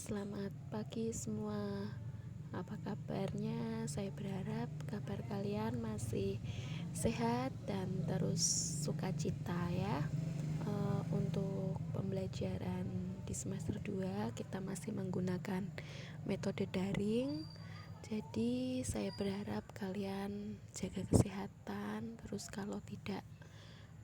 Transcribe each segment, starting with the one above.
Selamat pagi semua. Apa kabarnya? Saya berharap kabar kalian masih sehat dan terus sukacita ya. Untuk pembelajaran di semester 2 kita masih menggunakan metode daring. Jadi saya berharap kalian jaga kesehatan. Terus kalau tidak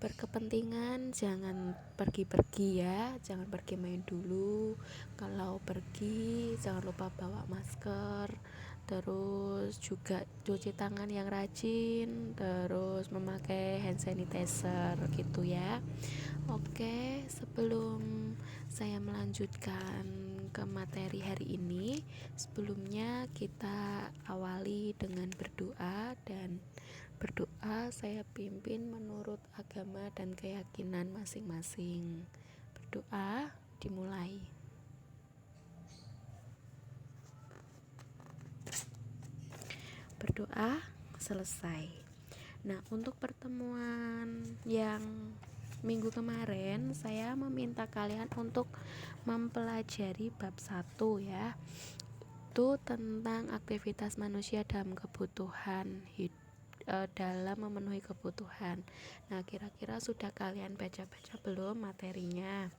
berkepentingan jangan pergi-pergi ya, jangan pergi main dulu. Kalau pergi jangan lupa bawa masker, terus juga cuci tangan yang rajin, terus memakai hand sanitizer gitu ya. Oke, sebelum saya melanjutkan ke materi hari ini, sebelumnya kita awali dengan berdoa. Dan berdoa saya pimpin menurut agama dan keyakinan masing-masing. Berdoa dimulai. Berdoa selesai. Nah, untuk pertemuan yang minggu kemarin saya meminta kalian untuk mempelajari bab 1 ya. Itu tentang aktivitas manusia dalam kebutuhan hidup, dalam memenuhi kebutuhan. Nah, kira-kira sudah kalian baca-baca belum materinya?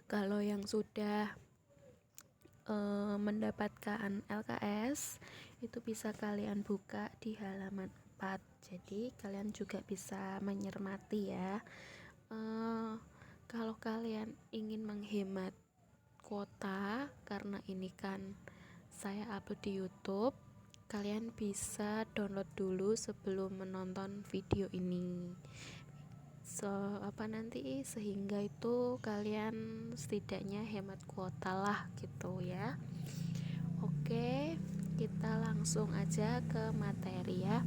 Kalau yang sudah mendapatkan LKS itu bisa kalian buka di halaman 4. Jadi kalian juga bisa mencermati ya. Kalau kalian ingin menghemat kuota, karena ini kan saya upload di YouTube, kalian bisa download dulu sebelum menonton video ini. Sehingga itu kalian setidaknya hemat kuota lah gitu ya. Oke, kita langsung aja ke materi ya.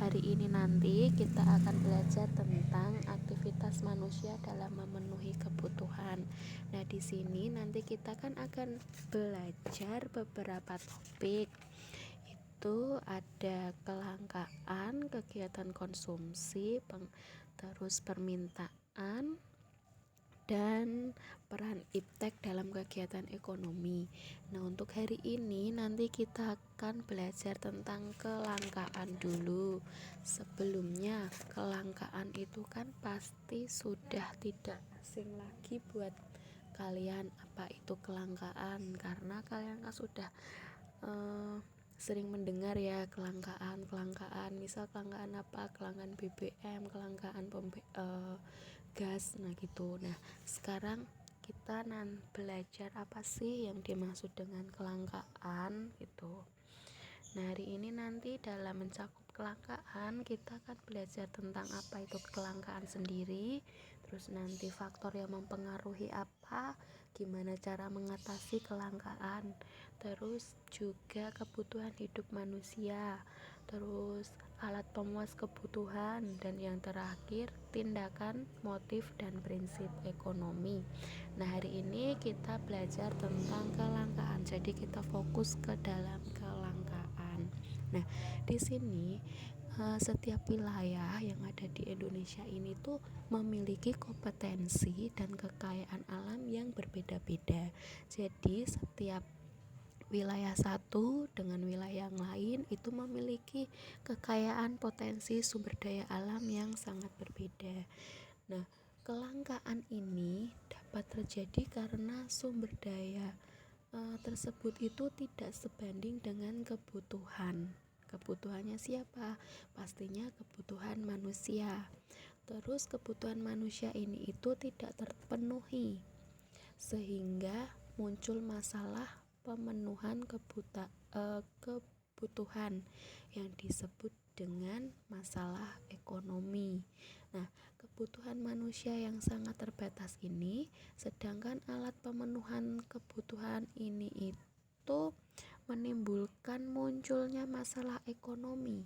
Hari ini nanti kita akan belajar tentang aktivitas manusia dalam memenuhi kebutuhan. Nah, di sini nanti kita kan akan belajar beberapa topik. Itu ada kelangkaan, kegiatan konsumsi, terus permintaan, dan peran iptek dalam kegiatan ekonomi. Nah, untuk hari ini nanti kita akan belajar tentang kelangkaan dulu. Sebelumnya, kelangkaan itu kan pasti sudah tidak asing lagi buat kalian. Apa itu kelangkaan? Karena kalian kan sudah sering mendengar ya kelangkaan, misal kelangkaan apa, kelangkaan BBM, kelangkaan gas, nah gitu. Nah, sekarang kita belajar apa sih yang dimaksud dengan kelangkaan gitu. Nah, hari ini nanti dalam mencakup kelangkaan kita akan belajar tentang apa itu kelangkaan sendiri, terus nanti faktor yang mempengaruhi apa, gimana cara mengatasi kelangkaan, terus juga kebutuhan hidup manusia, terus alat pemuas kebutuhan, dan yang terakhir tindakan, motif, dan prinsip ekonomi. Nah, hari ini kita belajar tentang kelangkaan, jadi kita fokus ke dalam kelangkaan. Nah, di sini setiap wilayah yang ada di Indonesia ini tuh memiliki kompetensi dan kekayaan alam yang berbeda-beda. Jadi setiap wilayah satu dengan wilayah yang lain itu memiliki kekayaan potensi sumber daya alam yang sangat berbeda. Nah, kelangkaan ini dapat terjadi karena sumber daya tersebut itu tidak sebanding dengan kebutuhan. Kebutuhannya siapa? Pastinya kebutuhan manusia. Terus kebutuhan manusia ini itu tidak terpenuhi, sehingga muncul masalah pemenuhan kebutuhan yang disebut dengan masalah ekonomi. Nah, kebutuhan manusia yang sangat terbatas ini, sedangkan alat pemenuhan kebutuhan ini itu menimbulkan munculnya masalah ekonomi.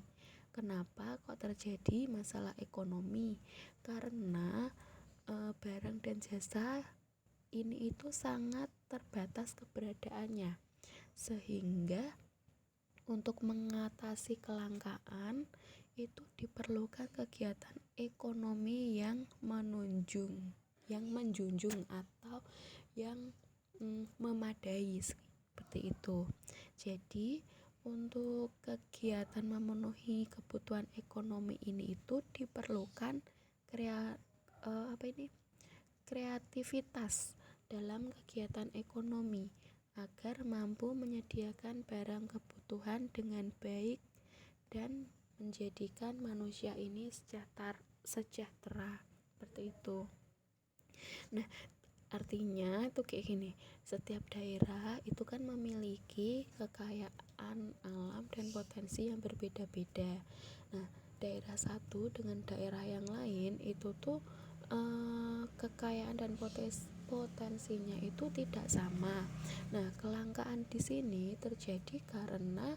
Kenapa kok terjadi masalah ekonomi? Karena barang dan jasa ini itu sangat terbatas keberadaannya, sehingga untuk mengatasi kelangkaan itu diperlukan kegiatan ekonomi yang menjunjung atau yang memadai seperti itu. Jadi untuk kegiatan memenuhi kebutuhan ekonomi ini itu diperlukan kreativitas dalam kegiatan ekonomi agar mampu menyediakan barang kebutuhan dengan baik dan menjadikan manusia ini sejahtera seperti itu. Nah, artinya itu kayak gini, setiap daerah itu kan memiliki kekayaan alam dan potensi yang berbeda-beda. Nah, daerah satu dengan daerah yang lain itu tuh kekayaan dan potensinya itu tidak sama. Nah, kelangkaan di sini terjadi karena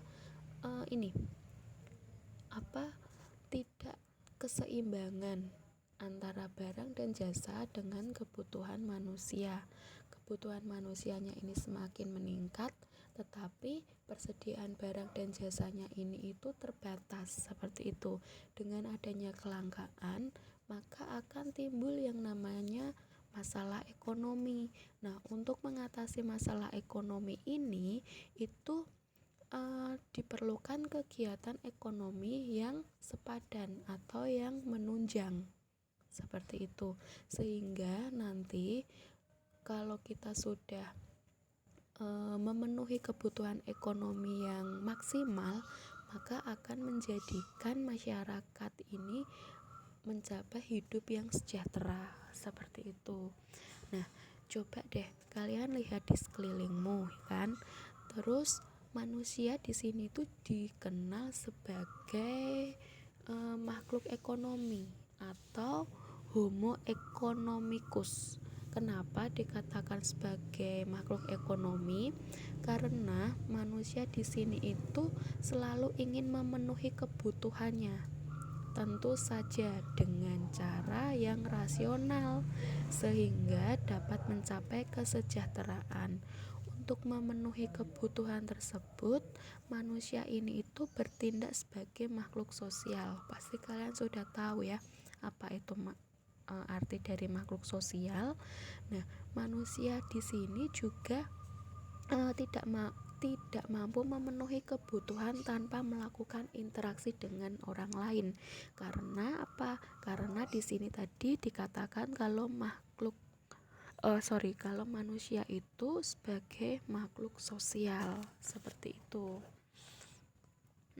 tidak keseimbangan antara barang dan jasa dengan kebutuhan manusia. Kebutuhan manusianya ini semakin meningkat, tetapi persediaan barang dan jasanya ini itu terbatas seperti itu. Dengan adanya kelangkaan, maka akan timbul yang namanya masalah ekonomi. Nah, untuk mengatasi masalah ekonomi ini itu diperlukan kegiatan ekonomi yang sepadan atau yang menunjang seperti itu, sehingga nanti kalau kita sudah memenuhi kebutuhan ekonomi yang maksimal, maka akan menjadikan masyarakat ini mencapai hidup yang sejahtera seperti itu. Nah, coba deh kalian lihat di sekelilingmu, kan? Terus manusia di sini tuh dikenal sebagai makhluk ekonomi atau Homo economicus. Kenapa dikatakan sebagai makhluk ekonomi? Karena manusia di sini itu selalu ingin memenuhi kebutuhannya. Tentu saja dengan cara yang rasional sehingga dapat mencapai kesejahteraan. Untuk memenuhi kebutuhan tersebut, manusia ini itu bertindak sebagai makhluk sosial. Pasti kalian sudah tahu ya, apa itu arti dari makhluk sosial. Nah, manusia di sini juga tidak mampu memenuhi kebutuhan tanpa melakukan interaksi dengan orang lain. Karena apa? Karena di sini tadi dikatakan kalau kalau manusia itu sebagai makhluk sosial seperti itu.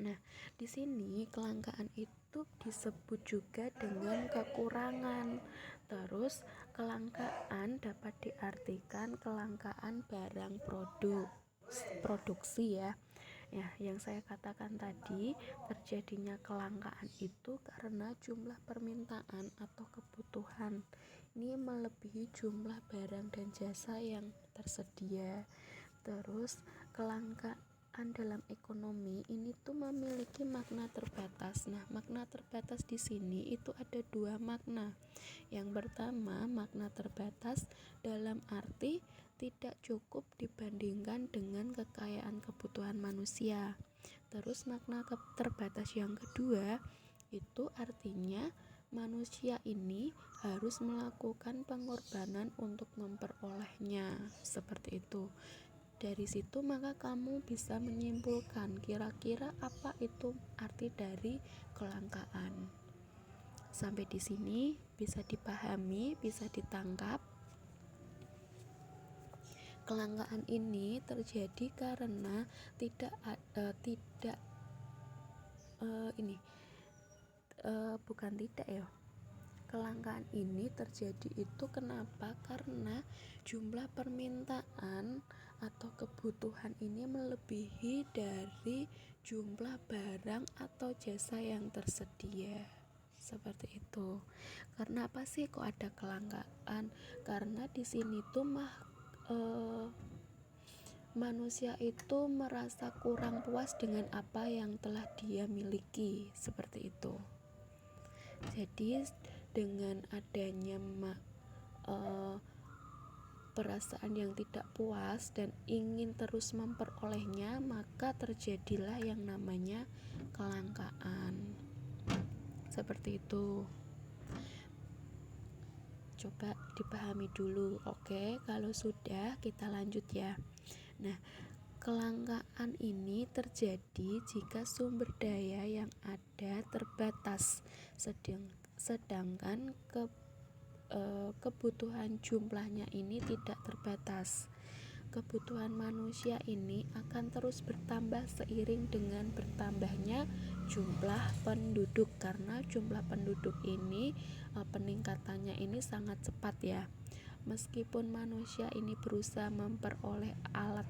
Nah, di sini kelangkaan itu disebut juga dengan kekurangan. Terus kelangkaan dapat diartikan kelangkaan barang produksi ya. Ya, yang saya katakan tadi, terjadinya kelangkaan itu karena jumlah permintaan atau kebutuhan ini melebihi jumlah barang dan jasa yang tersedia. Terus kelangkaan dalam ekonomi ini tuh memiliki makna terbatas. Nah, makna terbatas di sini itu ada dua makna. Yang pertama, makna terbatas dalam arti tidak cukup dibandingkan dengan kekayaan kebutuhan manusia. Terus makna terbatas yang kedua itu artinya manusia ini harus melakukan pengorbanan untuk memperolehnya seperti itu. Dari situ maka kamu bisa menyimpulkan kira-kira apa itu arti dari kelangkaan. Sampai di sini bisa dipahami, bisa ditangkap. Kelangkaan ini terjadi karena kelangkaan ini terjadi itu kenapa? Karena jumlah permintaan atau kebutuhan ini melebihi dari jumlah barang atau jasa yang tersedia. Seperti itu. Karena apa sih kok ada kelangkaan? Karena di sini tuh manusia itu merasa kurang puas dengan apa yang telah dia miliki, seperti itu. Jadi dengan adanya perasaan yang tidak puas dan ingin terus memperolehnya, maka terjadilah yang namanya kelangkaan. Seperti itu. Coba dipahami dulu. Oke, kalau sudah kita lanjut ya. Nah, kelangkaan ini terjadi jika sumber daya yang ada terbatas, sedangkan kebutuhan jumlahnya ini tidak terbatas. Kebutuhan manusia ini akan terus bertambah seiring dengan bertambahnya jumlah penduduk, karena jumlah penduduk ini peningkatannya ini sangat cepat ya. Meskipun manusia ini berusaha memperoleh alat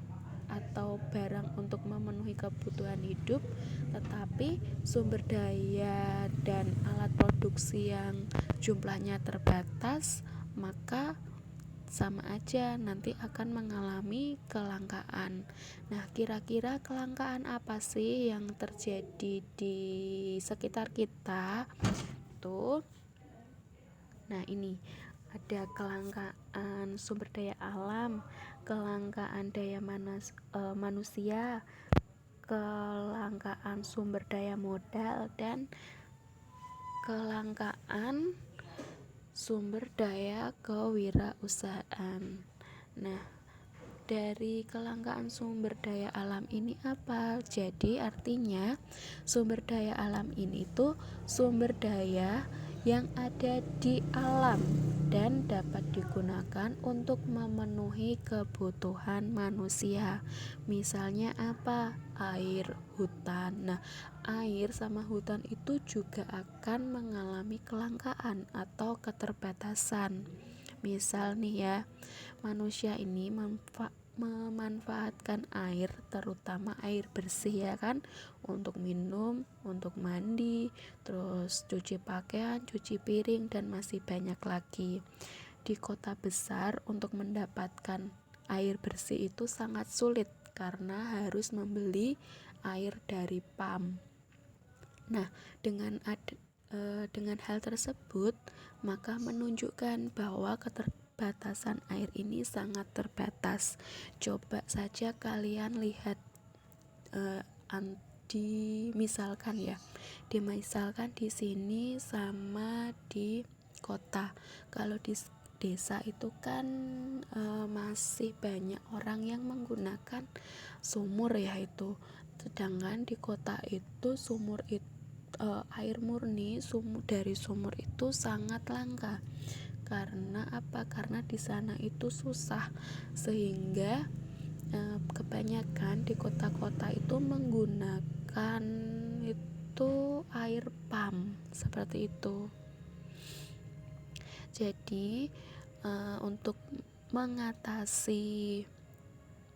atau barang untuk memenuhi kebutuhan hidup, tetapi sumber daya dan alat produksi yang jumlahnya terbatas, maka sama aja nanti akan mengalami kelangkaan. Nah, kira-kira kelangkaan apa sih yang terjadi di sekitar kita tuh? Nah, ini ada kelangkaan sumber daya alam, kelangkaan daya manusia, kelangkaan sumber daya modal, dan kelangkaan sumber daya kewirausahaan. Nah, dari kelangkaan sumber daya alam ini apa? Jadi artinya sumber daya alam ini tuh sumber daya yang ada di alam dan dapat digunakan untuk memenuhi kebutuhan manusia. Misalnya apa? Air, hutan. Nah, air sama hutan itu juga akan mengalami kelangkaan atau keterbatasan. Misal nih ya, manusia ini memanfaatkan air, terutama air bersih ya kan, untuk minum, untuk mandi, terus cuci pakaian, cuci piring, dan masih banyak lagi. Di kota besar untuk mendapatkan air bersih itu sangat sulit karena harus membeli air dari PAM. Nah, dengan hal tersebut maka menunjukkan bahwa keterbatasan air ini sangat terbatas. Coba saja kalian lihat misalkan di sini sama di kota. Kalau di desa itu kan masih banyak orang yang menggunakan sumur ya itu. Sedangkan di kota itu air murni dari sumur itu sangat langka. Karena apa? Karena di sana itu susah, sehingga kebanyakan di kota-kota itu menggunakan itu air PAM seperti itu. Jadi untuk mengatasi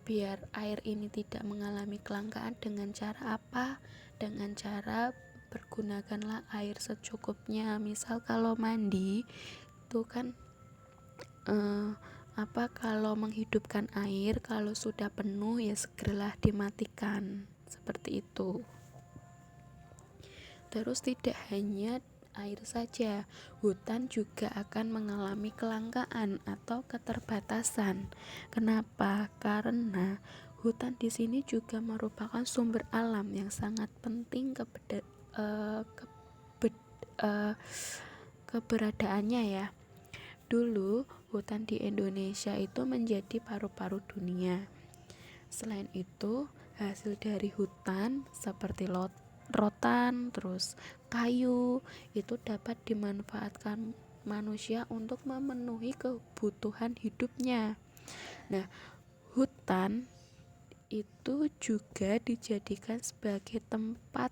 biar air ini tidak mengalami kelangkaan, dengan cara apa? Dengan cara pergunakanlah air secukupnya. Misal kalau mandi itu kan kalau menghidupkan air, kalau sudah penuh ya segeralah dimatikan, seperti itu. Terus tidak hanya air saja, hutan juga akan mengalami kelangkaan atau keterbatasan. Kenapa? Karena hutan di sini juga merupakan sumber alam yang sangat penting keberadaannya ya. Dulu hutan di Indonesia itu menjadi paru-paru dunia. Selain itu, hasil dari hutan seperti rotan, terus kayu itu dapat dimanfaatkan manusia untuk memenuhi kebutuhan hidupnya. Nah, hutan itu juga dijadikan sebagai tempat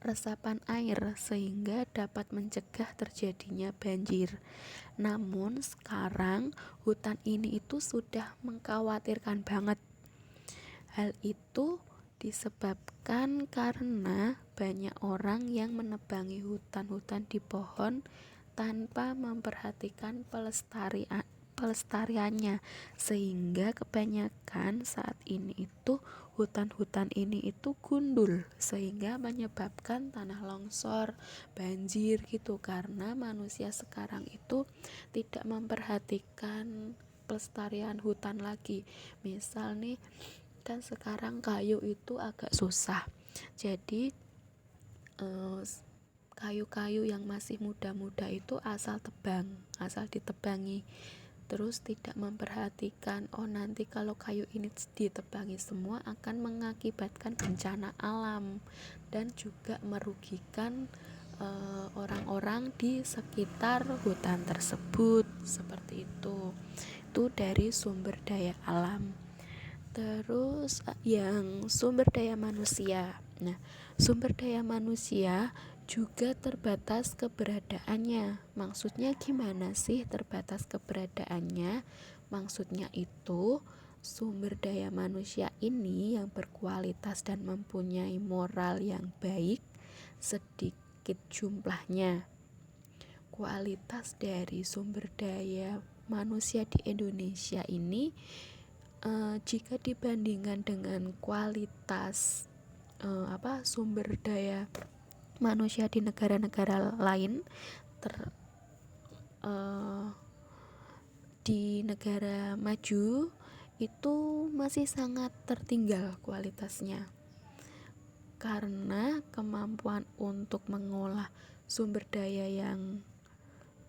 resapan air sehingga dapat mencegah terjadinya banjir. Namun sekarang hutan ini itu sudah mengkhawatirkan banget. Hal itu disebabkan karena banyak orang yang menebangi hutan-hutan di pohon tanpa memperhatikan pelestariannya, sehingga kebanyakan saat ini itu hutan-hutan ini itu gundul, sehingga menyebabkan tanah longsor, banjir gitu, karena manusia sekarang itu tidak memperhatikan pelestarian hutan lagi. Misal nih kan sekarang kayu itu agak susah, jadi kayu-kayu yang masih muda-muda itu asal ditebangi, terus tidak memperhatikan nanti kalau kayu ini ditebangi semua akan mengakibatkan bencana alam dan juga merugikan orang-orang di sekitar hutan tersebut. Seperti itu dari sumber daya alam. Terus yang sumber daya manusia. Nah, sumber daya manusia juga terbatas keberadaannya. Maksudnya gimana sih terbatas keberadaannya? Maksudnya itu sumber daya manusia ini yang berkualitas dan mempunyai moral yang baik sedikit jumlahnya. Kualitas dari sumber daya manusia di Indonesia ini jika dibandingkan dengan kualitas sumber daya manusia di negara-negara lain, di negara maju itu masih sangat tertinggal kualitasnya, karena kemampuan untuk mengolah sumber daya yang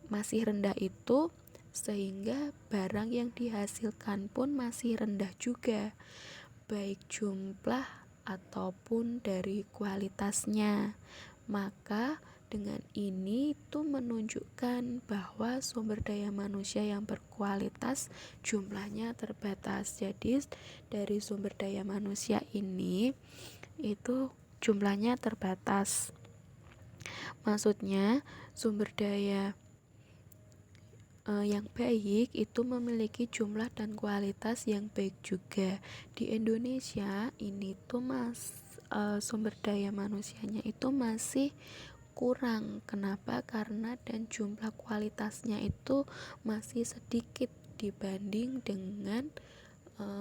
masih rendah itu, sehingga barang yang dihasilkan pun masih rendah juga, baik jumlah ataupun dari kualitasnya. Maka dengan ini itu menunjukkan bahwa sumber daya manusia yang berkualitas jumlahnya terbatas. Jadi dari sumber daya manusia ini itu jumlahnya terbatas. Maksudnya sumber daya yang baik itu memiliki jumlah dan kualitas yang baik juga. Di Indonesia ini tuh sumber daya manusianya itu masih kurang. Kenapa? Karena dan jumlah kualitasnya itu masih sedikit dibanding dengan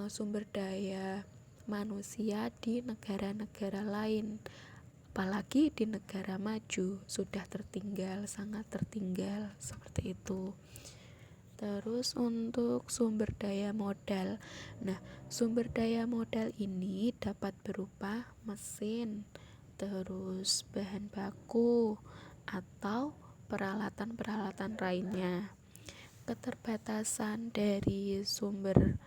sumber daya manusia di negara-negara lain. Apalagi di negara maju sudah tertinggal, sangat tertinggal seperti itu. Terus untuk sumber daya modal. Nah, sumber daya modal ini dapat berupa mesin, terus bahan baku, atau peralatan-peralatan lainnya. Keterbatasan dari sumber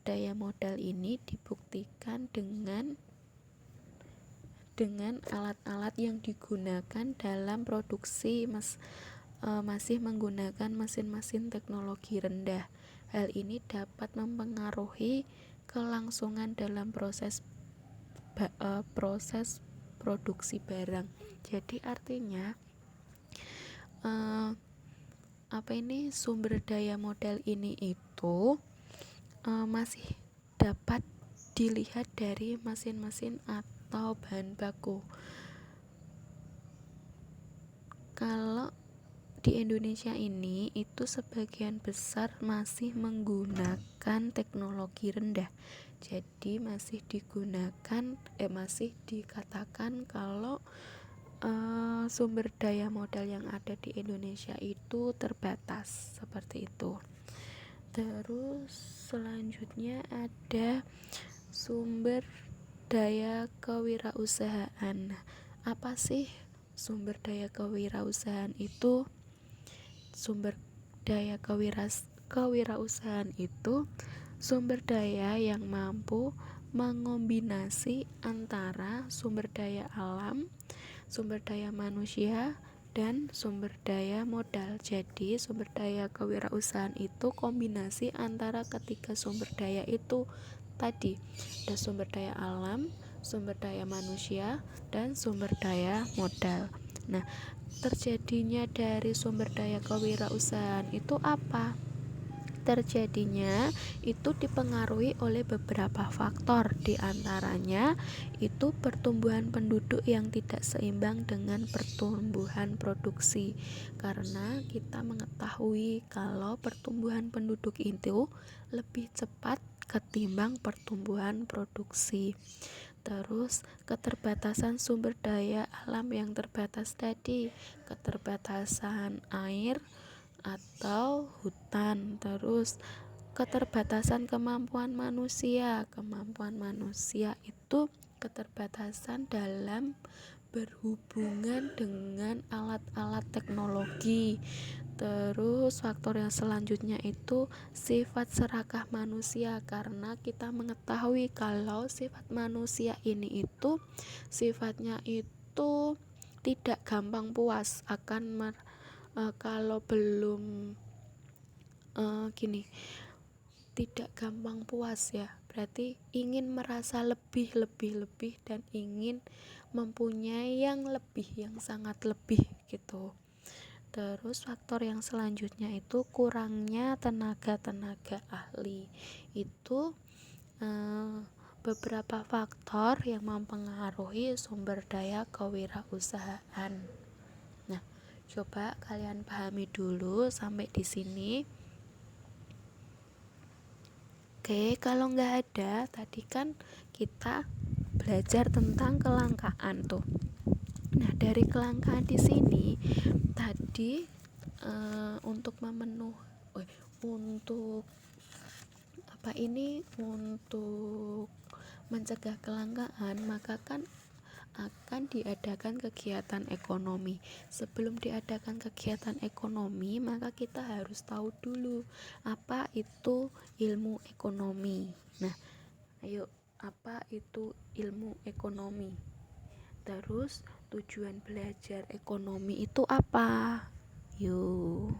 daya modal ini dibuktikan dengan alat-alat yang digunakan dalam produksi masih menggunakan mesin-mesin teknologi rendah. Hal ini dapat mempengaruhi kelangsungan dalam proses produksi barang. Jadi artinya sumber daya modal ini itu masih dapat dilihat dari mesin-mesin atau bahan baku. Kalau di Indonesia ini itu sebagian besar masih menggunakan teknologi rendah. Jadi masih dikatakan kalau sumber daya modal yang ada di Indonesia itu terbatas, seperti itu. Terus selanjutnya ada sumber daya kewirausahaan. Apa sih sumber daya kewirausahaan itu? Sumber daya kewirausahaan itu sumber daya yang mampu mengombinasi antara sumber daya alam, sumber daya manusia, dan sumber daya modal. Jadi sumber daya kewirausahaan itu kombinasi antara ketiga sumber daya itu tadi. Ada sumber daya alam, sumber daya manusia, dan sumber daya modal. Nah, terjadinya dari sumber daya kewirausahaan itu apa? Terjadinya itu dipengaruhi oleh beberapa faktor, diantaranya itu pertumbuhan penduduk yang tidak seimbang dengan pertumbuhan produksi, karena kita mengetahui kalau pertumbuhan penduduk itu lebih cepat ketimbang pertumbuhan produksi. Terus keterbatasan sumber daya alam yang terbatas tadi, keterbatasan air atau hutan. Terus keterbatasan kemampuan manusia itu keterbatasan dalam berhubungan dengan alat-alat teknologi. Terus faktor yang selanjutnya itu sifat serakah manusia, karena kita mengetahui kalau sifat manusia ini itu sifatnya itu tidak gampang puas akan kalau belum gini, tidak gampang puas ya, berarti ingin merasa lebih dan ingin mempunyai yang lebih, yang sangat lebih gitu. Terus faktor yang selanjutnya itu kurangnya tenaga ahli. Itu beberapa faktor yang mempengaruhi sumber daya kewirausahaan. Nah, coba kalian pahami dulu sampai di sini. Oke, kalau nggak ada, tadi kan kita belajar tentang kelangkaan tuh. Nah, dari kelangkaan di sini tadi untuk mencegah kelangkaan, maka kan akan diadakan kegiatan ekonomi. Sebelum diadakan kegiatan ekonomi, maka kita harus tahu dulu apa itu ilmu ekonomi. Nah, ayo, apa itu ilmu ekonomi? Terus tujuan belajar ekonomi itu apa? Yuk.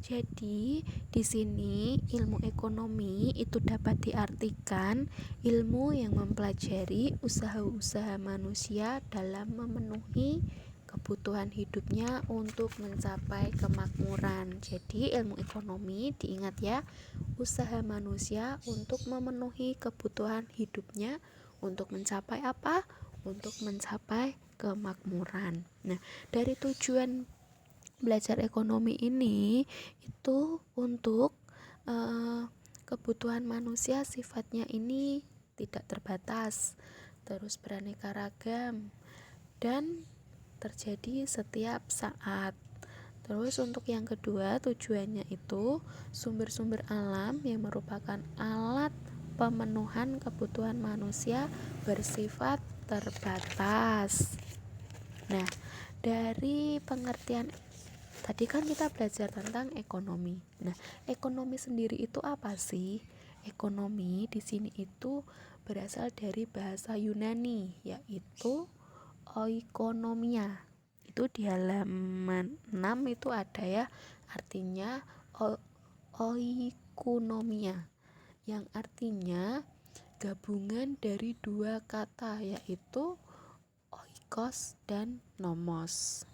Jadi, di sini ilmu ekonomi itu dapat diartikan ilmu yang mempelajari usaha-usaha manusia dalam memenuhi kebutuhan hidupnya untuk mencapai kemakmuran. Jadi, ilmu ekonomi diingat ya, usaha manusia untuk memenuhi kebutuhan hidupnya untuk mencapai apa? Untuk mencapai kemakmuran. Nah, dari tujuan belajar ekonomi ini itu untuk kebutuhan manusia sifatnya ini tidak terbatas, terus beraneka ragam dan terjadi setiap saat. Terus untuk yang kedua, tujuannya itu sumber-sumber alam yang merupakan alat pemenuhan kebutuhan manusia bersifat terbatas. Nah, dari pengertian tadi kan kita belajar tentang ekonomi. Nah, ekonomi sendiri itu apa sih? Ekonomi di sini itu berasal dari bahasa Yunani, yaitu oikonomia. Itu di halaman 6 itu ada ya, artinya oikonomia, yang artinya gabungan dari dua kata, yaitu oikos dan nomos,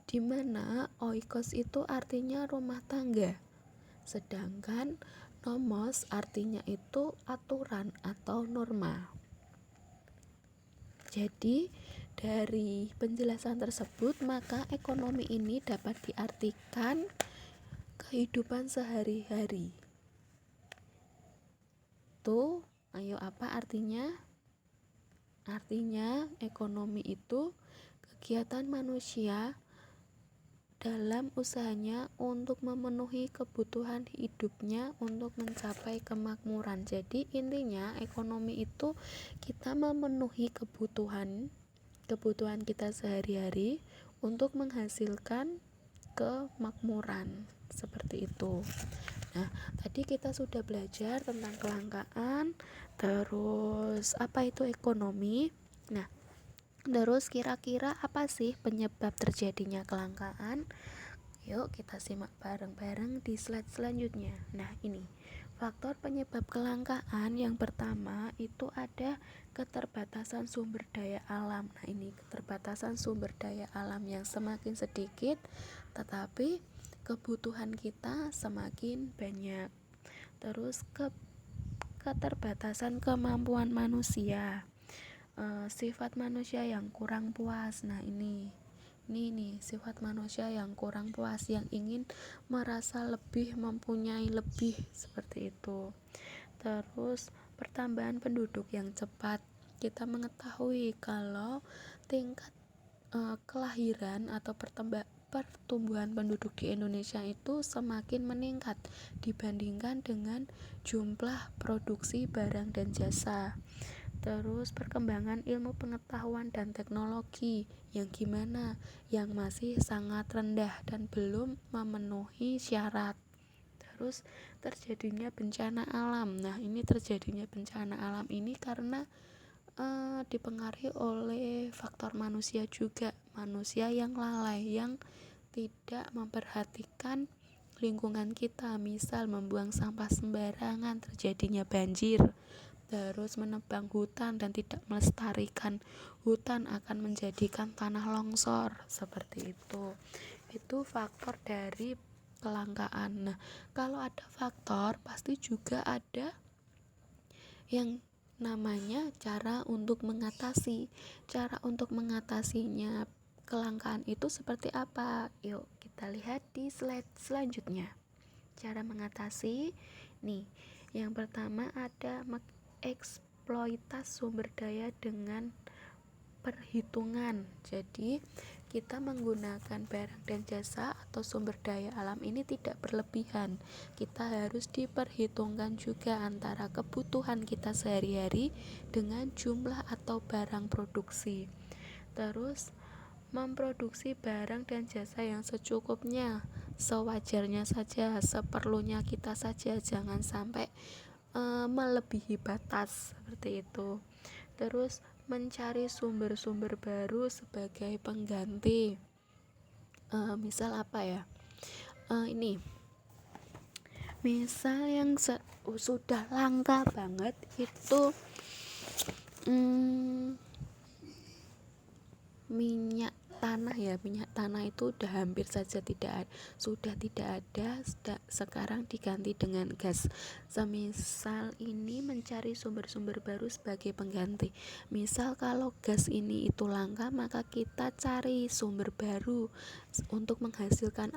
di mana oikos itu artinya rumah tangga, sedangkan nomos artinya itu aturan atau norma. Jadi dari penjelasan tersebut, maka ekonomi ini dapat diartikan kehidupan sehari-hari. Tuh, ayo apa artinya? Artinya ekonomi itu kegiatan manusia dalam usahanya untuk memenuhi kebutuhan hidupnya untuk mencapai kemakmuran. Jadi intinya ekonomi itu kita memenuhi kebutuhan kita sehari-hari untuk menghasilkan kemakmuran, seperti itu. Nah, tadi kita sudah belajar tentang kelangkaan, terus apa itu ekonomi. Nah, terus kira-kira apa sih penyebab terjadinya kelangkaan? Yuk kita simak bareng-bareng di slide selanjutnya. Nah, ini faktor penyebab kelangkaan yang pertama itu ada keterbatasan sumber daya alam. Nah, ini keterbatasan sumber daya alam yang semakin sedikit, tetapi kebutuhan kita semakin banyak. Terus keterbatasan kemampuan manusia. Sifat manusia yang kurang puas. Nah, ini sifat manusia yang kurang puas, yang ingin merasa lebih, mempunyai lebih, seperti itu. Terus pertambahan penduduk yang cepat. Kita mengetahui kalau tingkat kelahiran atau pertumbuhan penduduk di Indonesia itu semakin meningkat dibandingkan dengan jumlah produksi barang dan jasa. Terus perkembangan ilmu pengetahuan dan teknologi yang gimana, yang masih sangat rendah dan belum memenuhi syarat. Terus terjadinya bencana alam. Nah, ini terjadinya bencana alam ini karena dipengaruhi oleh faktor manusia juga, manusia yang lalai, yang tidak memperhatikan lingkungan kita, misal membuang sampah sembarangan, terjadinya banjir. Terus menebang hutan dan tidak melestarikan hutan akan menjadikan tanah longsor, seperti itu faktor dari kelangkaan. Nah, kalau ada faktor pasti juga ada yang namanya cara untuk mengatasinya. Kelangkaan itu seperti apa? Yuk kita lihat di slide selanjutnya. Cara mengatasi nih, yang pertama ada mengeksploitasi sumber daya dengan perhitungan. Jadi kita menggunakan barang dan jasa atau sumber daya alam ini tidak berlebihan. Kita harus diperhitungkan juga antara kebutuhan kita sehari-hari dengan jumlah atau barang produksi. Terus memproduksi barang dan jasa yang secukupnya, sewajarnya saja, seperlunya kita saja, jangan sampai melebihi batas, seperti itu. Terus mencari sumber-sumber baru sebagai pengganti. Misal apa ya? Ini misal yang sudah langka banget itu minyak tanah itu udah hampir saja sudah tidak ada, sekarang diganti dengan gas. Semisal ini mencari sumber-sumber baru sebagai pengganti. Misal kalau gas ini itu langka, maka kita cari sumber baru untuk menghasilkan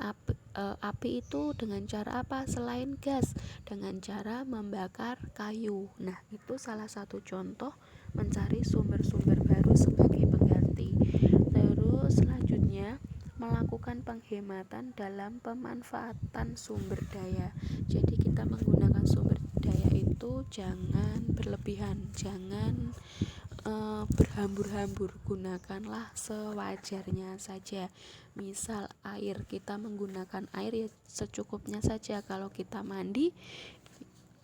api itu dengan cara apa selain gas? Dengan cara membakar kayu. Nah, itu salah satu contoh mencari sumber-sumber baru sebagai pengganti. Terus selanjutnya melakukan penghematan dalam pemanfaatan sumber daya. Jadi kita menggunakan sumber daya itu jangan berlebihan, jangan berhambur-hambur, gunakanlah sewajarnya saja. Misal air, kita menggunakan air ya secukupnya saja. Kalau kita mandi,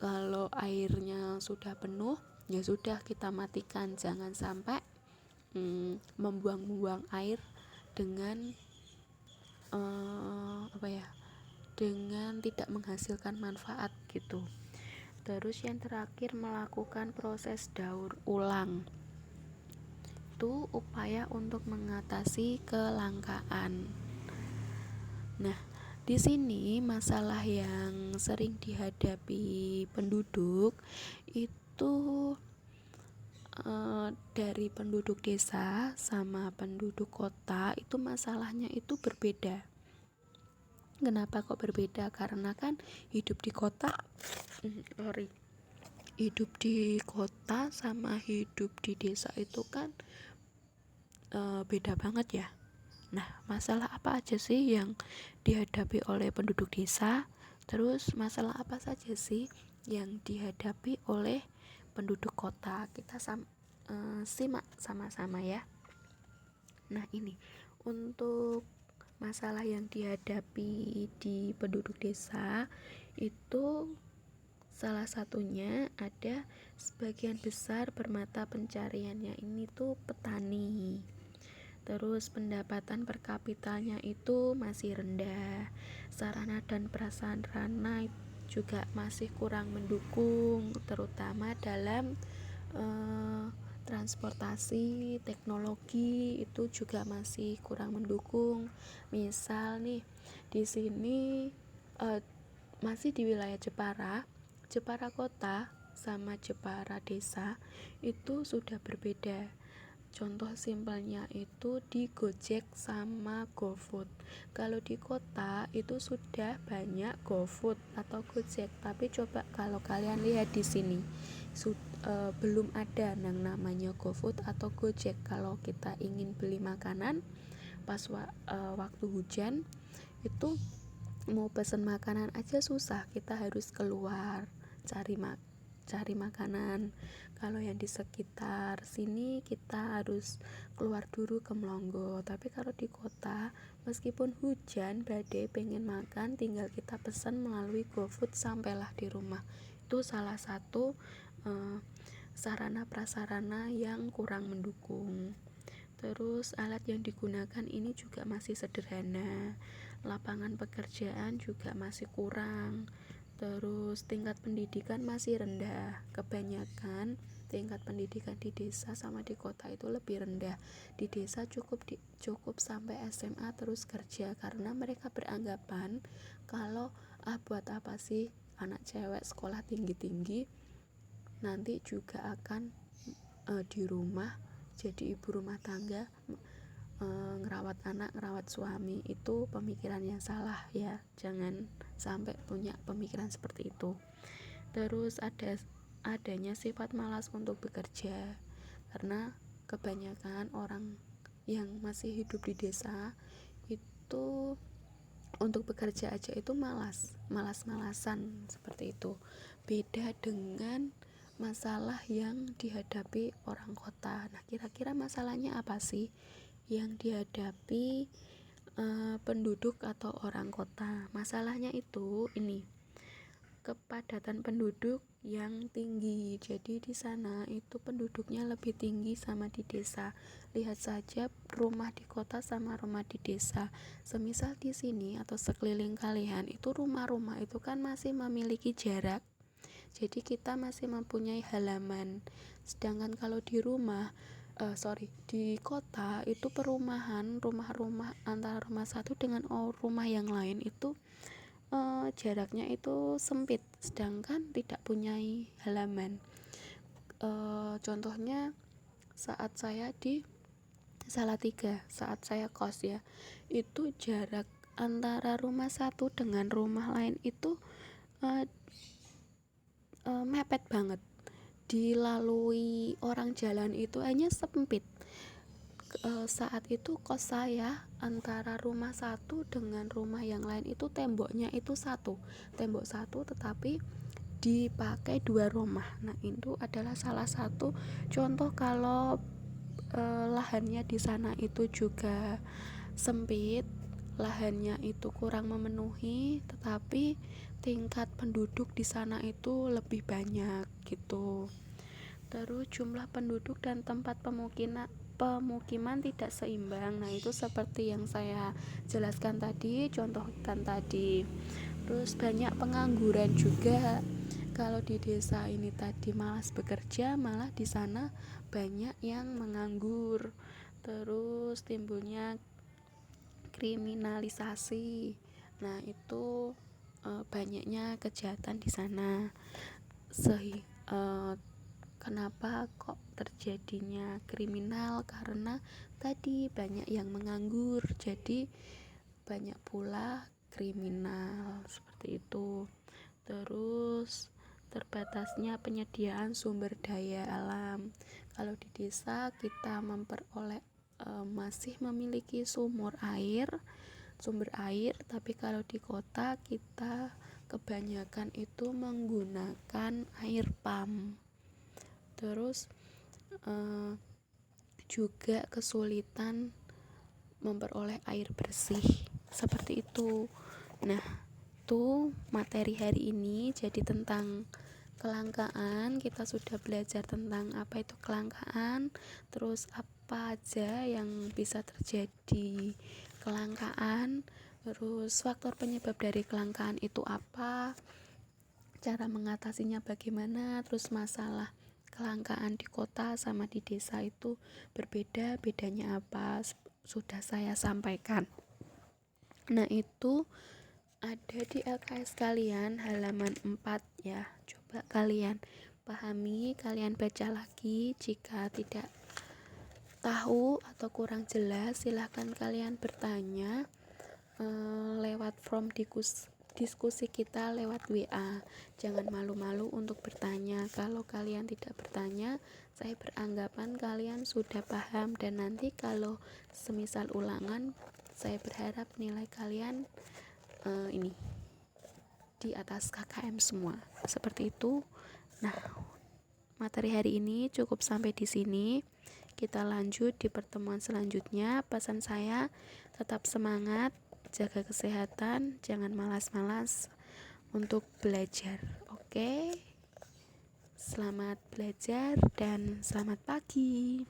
kalau airnya sudah penuh ya sudah kita matikan, jangan sampai membuang-buang air dengan dengan tidak menghasilkan manfaat gitu. Terus yang terakhir melakukan proses daur ulang. Itu upaya untuk mengatasi kelangkaan. Nah, di sini masalah yang sering dihadapi penduduk itu dari penduduk desa sama penduduk kota itu masalahnya itu berbeda. Kenapa kok berbeda? Karena kan hidup di kota sama hidup di desa itu kan beda banget ya. Nah, masalah apa aja sih yang dihadapi oleh penduduk desa? Terus masalah apa saja sih yang dihadapi oleh penduduk kota? Kita simak sama-sama ya. Nah, ini untuk masalah yang dihadapi di penduduk desa itu salah satunya ada sebagian besar bermata pencariannya ini tuh petani. Terus pendapatan per kapitanya itu masih rendah. Sarana dan prasarana juga masih kurang mendukung, terutama dalam transportasi, teknologi itu juga masih kurang mendukung. Misal nih di sini masih di wilayah Jepara kota sama Jepara desa itu sudah berbeda. Contoh simpelnya itu di Gojek sama GoFood. Kalau di kota itu sudah banyak GoFood atau Gojek, tapi coba kalau kalian lihat di sini belum ada yang namanya GoFood atau Gojek. Kalau kita ingin beli makanan pas waktu hujan itu mau pesen makanan aja susah, kita harus keluar cari makanan. Kalau yang di sekitar sini kita harus keluar dulu ke Melongo. Tapi kalau di kota, meskipun hujan badai pengen makan, tinggal kita pesan melalui GoFood sampailah di rumah. Itu salah satu sarana prasarana yang kurang mendukung. Terus alat yang digunakan ini juga masih sederhana, lapangan pekerjaan juga masih kurang, terus tingkat pendidikan masih rendah. Kebanyakan tingkat pendidikan di desa sama di kota itu lebih rendah. Di desa cukup sampai SMA terus kerja, karena mereka beranggapan kalau buat apa sih anak cewek sekolah tinggi-tinggi nanti juga akan di rumah jadi ibu rumah tangga, ngerawat anak, ngerawat suami. Itu pemikiran yang salah ya, jangan sampai punya pemikiran seperti itu. Terus adanya sifat malas untuk bekerja, karena kebanyakan orang yang masih hidup di desa itu untuk bekerja aja itu malas-malasan seperti itu. Beda dengan masalah yang dihadapi orang kota. Nah, kira-kira masalahnya apa sih yang dihadapi penduduk atau orang kota? Masalahnya itu ini, kepadatan penduduk yang tinggi. Jadi di sana itu penduduknya lebih tinggi sama di desa. Lihat saja rumah di kota sama rumah di desa. Semisal di sini atau sekeliling kalian itu rumah-rumah itu kan masih memiliki jarak. Jadi kita masih mempunyai halaman. Sedangkan kalau di di kota itu perumahan, rumah-rumah antara rumah satu dengan rumah yang lain itu jaraknya itu sempit, sedangkan tidak punya halaman. Contohnya saat saya di Salatiga, saat saya kos ya, itu jarak antara rumah satu dengan rumah lain itu mepet banget. Dilalui orang jalan itu hanya sempit. Saat itu kos saya antara rumah satu dengan rumah yang lain itu tembok satu tetapi dipakai 2 rumah. Nah, itu adalah salah satu contoh kalau lahannya di sana itu juga sempit, lahannya itu kurang memenuhi, tetapi tingkat penduduk di sana itu lebih banyak gitu. Terus jumlah penduduk dan tempat pemukiman tidak seimbang. Nah, itu seperti yang saya jelaskan tadi, contohkan tadi. Terus banyak pengangguran juga. Kalau di desa ini tadi malas bekerja, malah di sana banyak yang menganggur. Terus timbulnya kriminalisasi. Nah, itu banyaknya kejahatan di sana. Kenapa kok terjadinya kriminal? Karena tadi banyak yang menganggur, jadi banyak pula kriminal seperti itu. Terus terbatasnya penyediaan sumber daya alam. Kalau di desa kita masih memiliki sumber air, tapi kalau di kota kita kebanyakan itu menggunakan air pump. Terus juga kesulitan memperoleh air bersih seperti itu. Nah, itu materi hari ini jadi tentang kelangkaan. Kita sudah belajar tentang apa itu kelangkaan, terus apa aja yang bisa terjadi kelangkaan, terus faktor penyebab dari kelangkaan itu apa, cara mengatasinya bagaimana, terus masalah kelangkaan di kota sama di desa itu berbeda, bedanya apa, sudah saya sampaikan. Nah, itu ada di LKS kalian halaman 4 ya. Coba kalian pahami, kalian baca lagi. Jika tidak tahu atau kurang jelas, silahkan kalian bertanya lewat form diskusi kita lewat WA. Jangan malu-malu untuk bertanya. Kalau kalian tidak bertanya, saya beranggapan kalian sudah paham, dan nanti kalau semisal ulangan, saya berharap nilai kalian ini di atas KKM semua. Seperti itu. Nah, materi hari ini cukup sampai di sini. Kita lanjut di pertemuan selanjutnya. Pesan saya, tetap semangat, jaga kesehatan, jangan malas-malas untuk belajar. Oke? Selamat belajar dan selamat pagi.